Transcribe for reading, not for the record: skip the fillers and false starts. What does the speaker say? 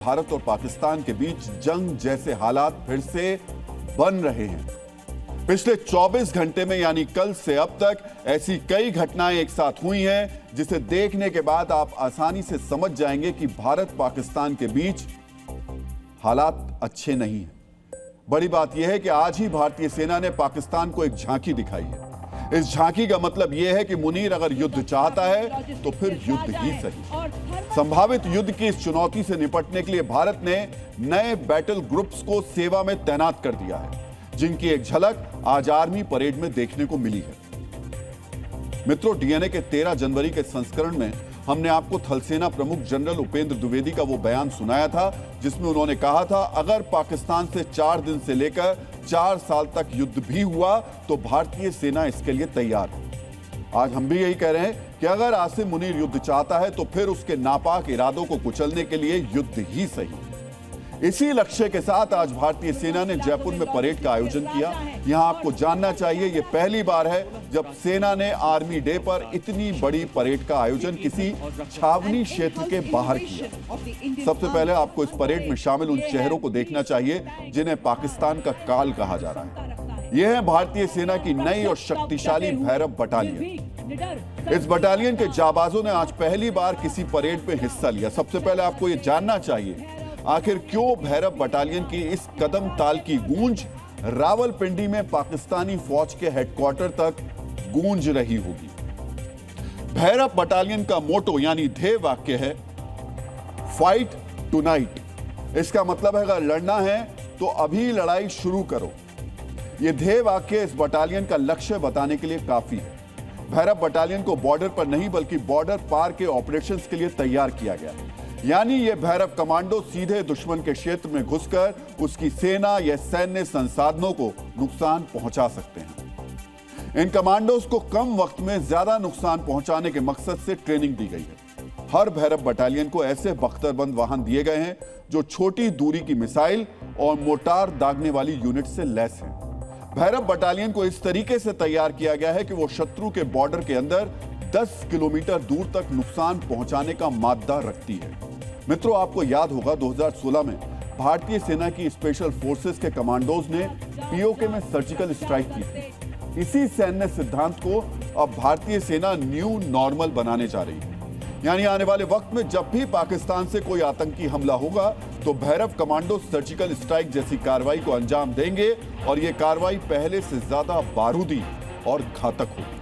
भारत और पाकिस्तान के बीच जंग जैसे हालात फिर से बन रहे हैं। पिछले 24 घंटे में यानी कल से अब तक ऐसी कई घटनाएं एक साथ हुई हैं जिसे देखने के बाद आप आसानी से समझ जाएंगे कि भारत पाकिस्तान के बीच हालात अच्छे नहीं हैं। बड़ी बात यह है कि आज ही भारतीय सेना ने पाकिस्तान को एक झांकी दिखाई है। इस झांकी का मतलब यह है कि मुनीर अगर युद्ध चाहता है तो फिर युद्ध ही सही। संभावित युद्ध की इस चुनौती से निपटने के लिए भारत ने नए बैटल ग्रुप्स को सेवा में तैनात कर दिया है, जिनकी एक झलक आज आर्मी परेड में देखने को मिली है। मित्रों, डीएनए के 13 जनवरी के संस्करण में हमने आपको थल सेना प्रमुख जनरल उपेंद्र द्विवेदी का वो बयान सुनाया था जिसमें उन्होंने कहा था, अगर पाकिस्तान से 4 दिन से लेकर 4 साल तक युद्ध भी हुआ तो भारतीय सेना इसके लिए तैयार है। आज हम भी यही कह रहे हैं कि अगर आसिम मुनीर युद्ध चाहता है तो फिर उसके नापाक इरादों को कुचलने के लिए युद्ध ही सही। इसी लक्ष्य के साथ आज भारतीय सेना ने जयपुर में परेड का आयोजन किया। यहां आपको जानना चाहिए, यह पहली बार है जब सेना ने आर्मी डे पर इतनी बड़ी परेड का आयोजन किसी छावनी क्षेत्र के बाहर किया। सबसे पहले आपको इस परेड में शामिल उन चेहरों को देखना चाहिए जिन्हें पाकिस्तान का काल कहा जा रहा है। यह है भारतीय सेना की नई और शक्तिशाली भैरव बटालियन। इस बटालियन के जाबाजों ने आज पहली बार किसी परेड में हिस्सा लिया। सबसे पहले आपको यह जानना चाहिए, आखिर क्यों भैरव बटालियन की इस कदम ताल की गूंज रावलपिंडी में पाकिस्तानी फौज के हेडक्वार्टर तक गूंज रही होगी। भैरव बटालियन का मोटो यानी ध्येय वाक्य है, फाइट टुनाइट। इसका मतलब है अगर लड़ना है तो अभी लड़ाई शुरू करो। यह ध्येय वाक्य इस बटालियन का लक्ष्य बताने के लिए काफी है। भैरव बटालियन को बॉर्डर पर नहीं बल्कि बॉर्डर पार के ऑपरेशंस के लिए तैयार किया गया है। यानी ये भैरव कमांडो सीधे दुश्मन के क्षेत्र में घुसकर उसकी सेना या सैन्य संसाधनों को नुकसान पहुंचा सकते हैं। इन कमांडोज को कम वक्त में ज्यादा नुकसान पहुंचाने के मकसद से ट्रेनिंग दी गई है। हर भैरव बटालियन को ऐसे बख्तरबंद वाहन दिए गए हैं जो छोटी दूरी की मिसाइल और मोर्टार दागने वाली यूनिट से लैस हैं। भैरव बटालियन को इस तरीके से तैयार किया गया है कि वो शत्रु के बॉर्डर के अंदर 10 किलोमीटर दूर तक नुकसान पहुंचाने का मादा रखती है। मित्रों, आपको याद होगा 2016 में भारतीय सेना की स्पेशल फोर्सेस के कमांडोज ने पीओके में सर्जिकल स्ट्राइक की थी। इसी सैन्य सिद्धांत को अब भारतीय सेना न्यू नॉर्मल बनाने जा रही है। यानी आने वाले वक्त में जब भी पाकिस्तान से कोई आतंकी हमला होगा तो भैरव कमांडो सर्जिकल स्ट्राइक जैसी कार्रवाई को अंजाम देंगे और यह कार्रवाई पहले से ज्यादा बारूदी और घातक होगी।